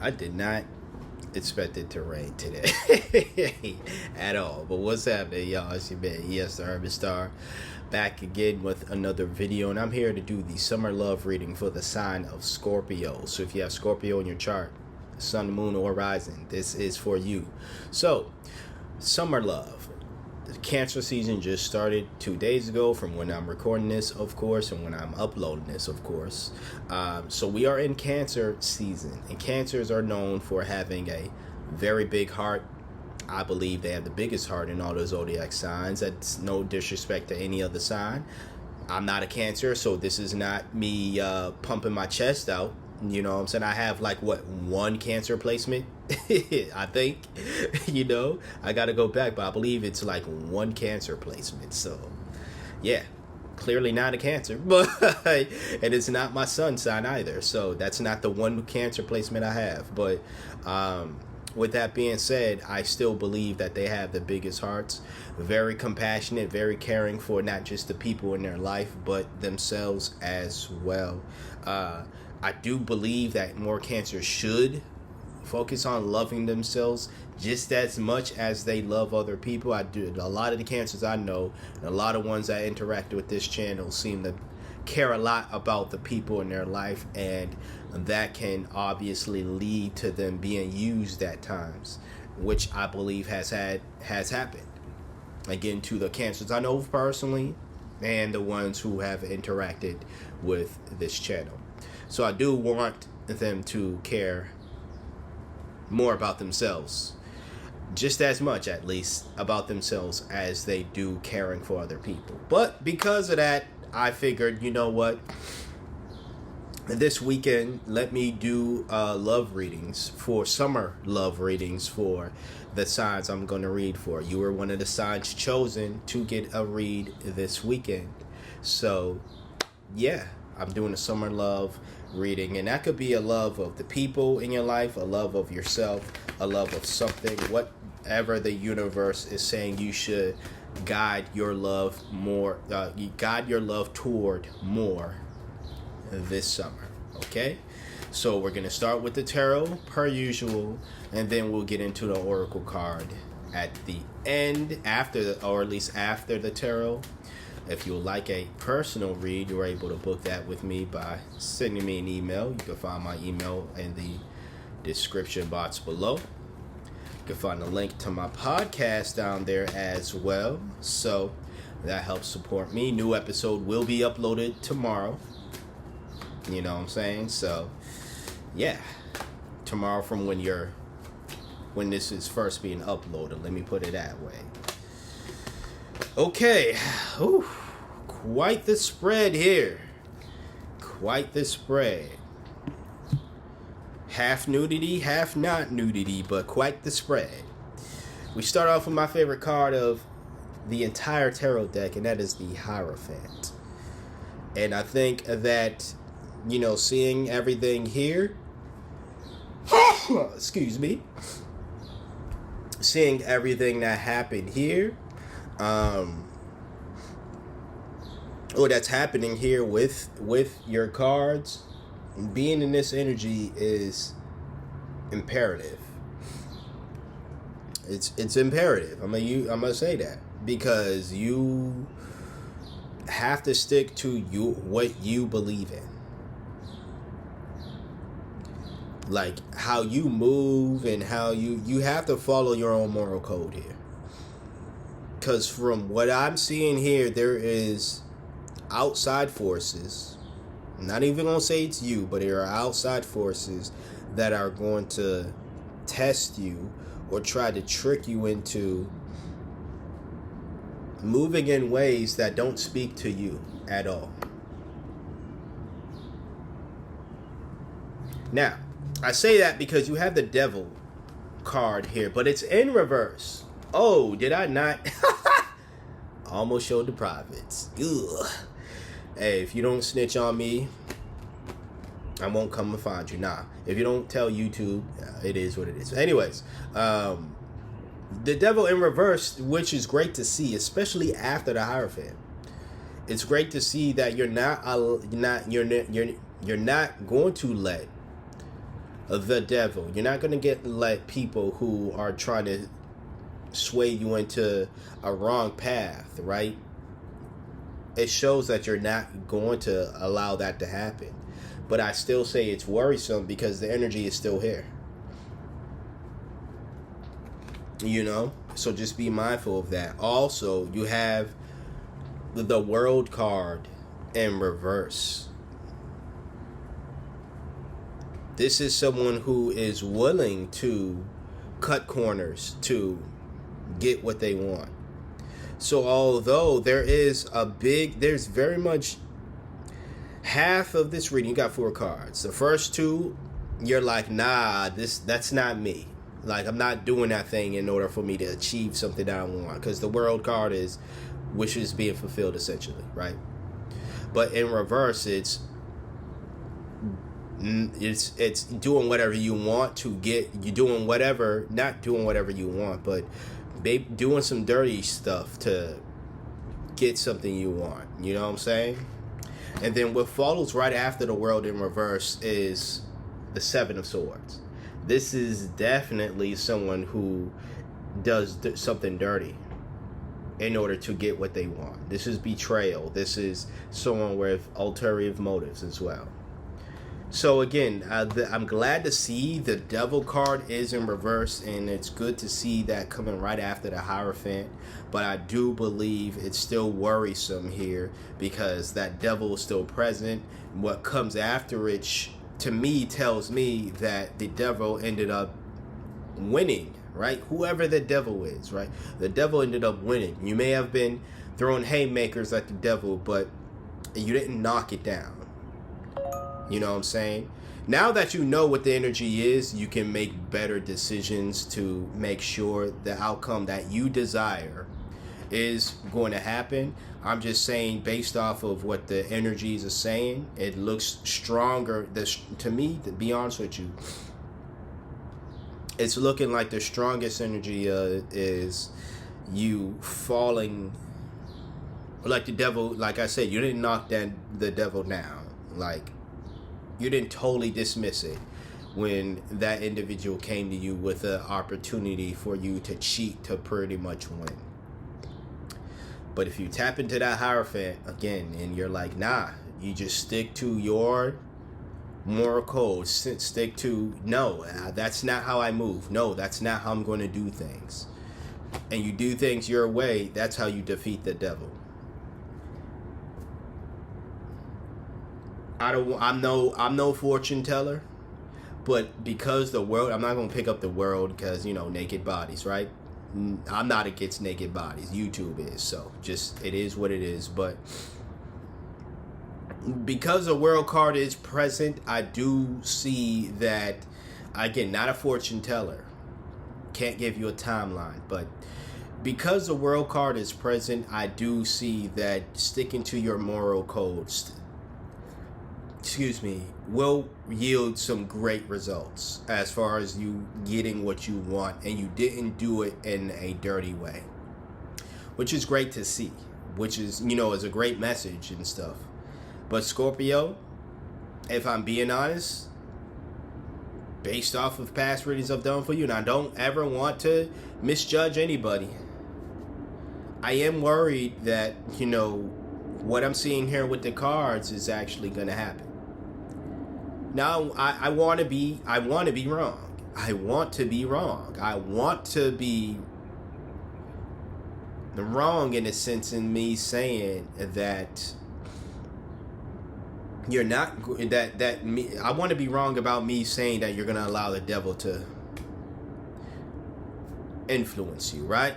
I did not expect it to rain today at all. But what's happening, y'all? It's your man, Yes, the Urban Star, back again with another video. And I'm here to do the summer love reading for the sign of Scorpio. So if you have Scorpio in your chart, sun, moon, or rising, this is for you. So, summer love. The Cancer season just started 2 days ago from when I'm recording this, of course, and when I'm uploading this, of course. So we are in Cancer season, and Cancers are known for having a very big heart. I believe they have the biggest heart in all the zodiac signs. That's no disrespect to any other sign. I'm not a Cancer, so this is not me pumping my chest out. You know what I'm saying? I have like one Cancer placement, I think. I gotta go back, but I believe it's like one Cancer placement. So yeah, clearly not a Cancer, but and it's not my sun sign either. So that's not the one Cancer placement I have. But with that being said, I still believe that they have the biggest hearts, very compassionate, very caring for not just the people in their life, but themselves as well. I do believe that more Cancers should focus on loving themselves just as much as they love other people. I do. A lot of the Cancers I know, and a lot of ones that interact with this channel seem to care a lot about the people in their life, and that can obviously lead to them being used at times, which I believe has happened. Again, to the Cancers I know personally, and the ones who have interacted with this channel. So I do want them to care more about themselves, just as much at least about themselves as they do caring for other people. But because of that, I figured, you know what, this weekend let me do summer love readings for the signs I'm going to read for. You were one of the signs chosen to get a read this weekend. So yeah, I'm doing a summer love reading, and that could be a love of the people in your life, a love of yourself, a love of something, whatever the universe is saying you should guide your love toward more this summer. Okay, so we're gonna start with the tarot per usual, and then we'll get into the oracle card at the end, after the tarot. If you would like a personal read, you're able to book that with me by sending me an email. You can find my email in the description box below. You can find a link to my podcast down there as well. So that helps support me. New episode will be uploaded tomorrow. You know what I'm saying? So yeah, tomorrow from when this is first being uploaded. Let me put it that way. Okay, ooh, quite the spread here. Quite the spread. Half nudity, half not nudity, but quite the spread. We start off with my favorite card of the entire tarot deck, and that is the Hierophant. And I think that, seeing everything here, excuse me, seeing everything that happened here, or that's happening here with your cards, being in this energy is imperative. It's imperative. I'm gonna say that, because you have to stick to what you believe in, like how you move, and how you have to follow your own moral code here. Because from what I'm seeing here, there is outside forces. I'm not even going to say it's you, but there are outside forces that are going to test you or try to trick you into moving in ways that don't speak to you at all. Now, I say that because you have the Devil card here, but it's in reverse. Oh, did I not? Almost showed the privates. Ugh. Hey, if you don't snitch on me, I won't come and find you. Nah, if you don't tell YouTube, it is what it is. Anyways, the Devil in reverse, which is great to see, especially after the Hierophant. It's great to see that you're not going to let the devil. You're not going to get like people who are trying to sway you into a wrong path, right? It shows that you're not going to allow that to happen. But I still say it's worrisome because the energy is still here. You know? So just be mindful of that. Also, you have the World card in reverse. This is someone who is willing to cut corners to get what they want. So although there's very much half of this reading, you got 4 cards. The first 2, you're like, nah, that's not me. Like, I'm not doing that thing in order for me to achieve something that I want. Because the World card is wishes being fulfilled, essentially, right? But in reverse, it's doing whatever you want to get. You're doing whatever, not doing whatever you want, but doing some dirty stuff to get something you want. You know what I'm saying? And then what follows right after the World in reverse is the 7 of Swords. This is definitely someone who does something dirty in order to get what they want. This is betrayal. This is someone with ulterior motives as well. So again, I'm glad to see the Devil card is in reverse, and it's good to see that coming right after the Hierophant. But I do believe it's still worrisome here because that Devil is still present. What comes after it, to me, tells me that the Devil ended up winning, right? Whoever the Devil is, right? The Devil ended up winning. You may have been throwing haymakers at the Devil, but you didn't knock it down. You know what I'm saying? Now that you know what the energy is, you can make better decisions to make sure the outcome that you desire is going to happen. I'm just saying, based off of what the energies are saying, it looks stronger. To me, to be honest with you, it's looking like the strongest energy is you falling. Like the Devil, like I said, you didn't knock the Devil down. Like, you didn't totally dismiss it when that individual came to you with an opportunity for you to cheat to pretty much win. But if you tap into that Hierophant again and you're like, nah, you just stick to your moral code, stick to, no, that's not how I move. No, that's not how I'm going to do things. And you do things your way, that's how you defeat the Devil. I'm no fortune teller, but because the world, I'm not going to pick up the world because, you know, naked bodies, right? I'm not against naked bodies. YouTube is, so just, it is what it is. But because the World card is present, I do see that, again, not a fortune teller. Can't give you a timeline, but because the World card is present, I do see that sticking to your moral codes, will yield some great results as far as you getting what you want, and you didn't do it in a dirty way, which is great to see, which is, you know, is a great message and stuff. But Scorpio, if I'm being honest, based off of past readings I've done for you, and I don't ever want to misjudge anybody, I am worried that, you know, what I'm seeing here with the cards is actually going to happen. Now, I want to be wrong. I want to be wrong. I want to be wrong in a sense in me saying that you're not, that me, I want to be wrong about me saying that you're going to allow the Devil to influence you, right?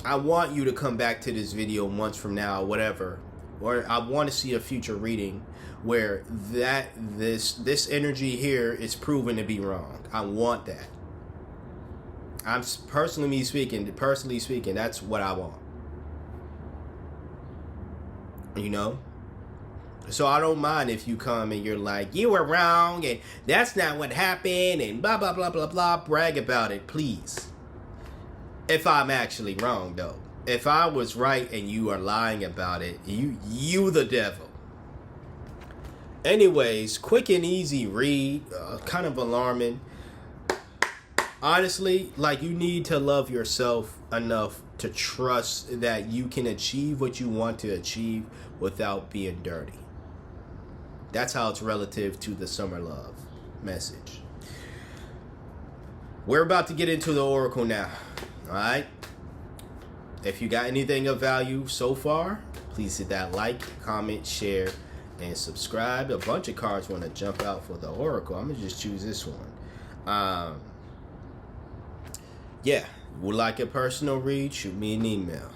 I want you to come back to this video months from now, whatever, or I want to see a future reading where this energy here is proven to be wrong. I want that. I'm personally speaking, that's what I want. You know? So I don't mind if you come and you're like, you were wrong and that's not what happened and blah, blah, blah, blah, blah. Brag about it, please. If I'm actually wrong, though. If I was right and you are lying about it, you the Devil. Anyways, quick and easy read, kind of alarming. Honestly, like, you need to love yourself enough to trust that you can achieve what you want to achieve without being dirty. That's how it's relative to the summer love message. We're about to get into the oracle now. All right. If you got anything of value so far, please hit that like, comment, share, and subscribe. A bunch of cards want to jump out for the oracle. I'm gonna just choose this one. Yeah, would like a personal read? Shoot me an email.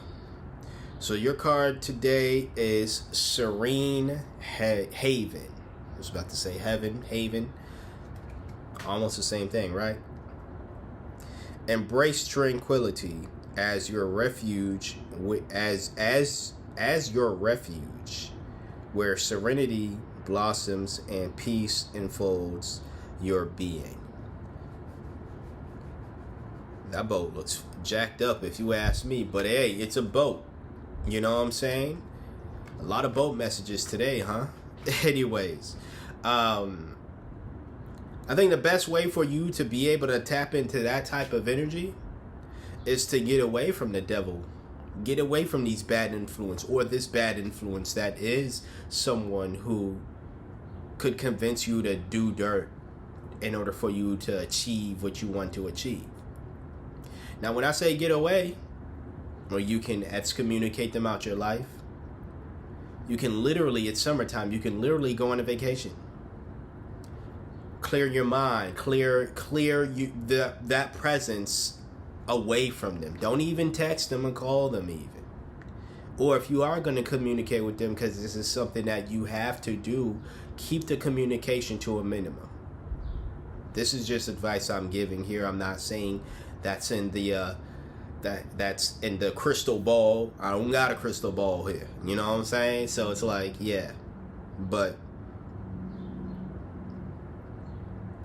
So your card today is Serene Haven. I was about to say heaven, haven. Almost the same thing, right? Embrace tranquility as your refuge, as your refuge, where serenity blossoms and peace enfolds your being. That boat looks jacked up if you ask me, but hey, it's a boat. You know what I'm saying? A lot of boat messages today, huh? Anyways, I think the best way for you to be able to tap into that type of energy is to get away from the devil. Get away from these bad influence, or this bad influence that is someone who could convince you to do dirt in order for you to achieve what you want to achieve. Now, when I say get away, or you can excommunicate them out your life, you can literally, it's summertime, you can literally go on a vacation. Clear your mind, clear that presence away from them. Don't even text them and call them even. Or if you are going to communicate with them, because this is something that you have to do, keep the communication to a minimum. This is just advice I'm giving here. I'm not saying that's in the that's in the crystal ball. I don't got a crystal ball here. You know what I'm saying? So it's like, yeah. But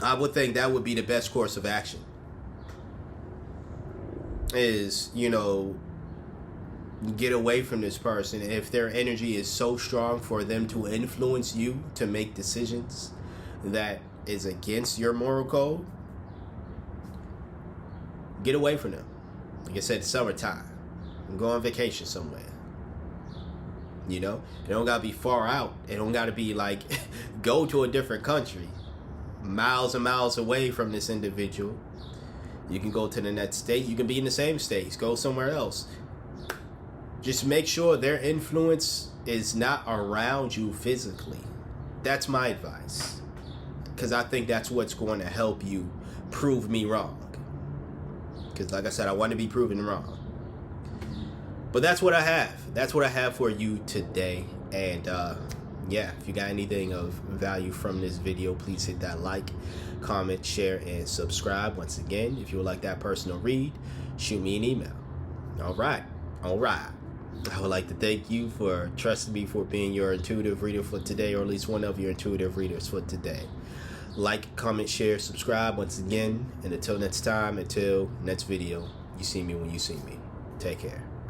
I would think that would be the best course of action. Is, get away from this person. If their energy is so strong for them to influence you to make decisions that is against your moral code, get away from them. Like I said, it's summertime. Go on vacation somewhere. It don't gotta be far out. It don't gotta be like go to a different country, miles and miles away from this individual. You can go to the next state. You can be in the same states. Go somewhere else. Just make sure their influence is not around you physically. That's my advice, because I think that's what's going to help you prove me wrong. Because like I said, I want to be proven wrong. But that's what I have. That's what I have for you today. And yeah, if you got anything of value from this video, please hit that like, comment, share, and subscribe. Once again, if you would like that personal read, shoot me an email. All right. I would like to thank you for trusting me for being your intuitive reader for today, or at least one of your intuitive readers for today. Like, comment, share, subscribe once again. And until next time, until next video, you see me when you see me. Take care.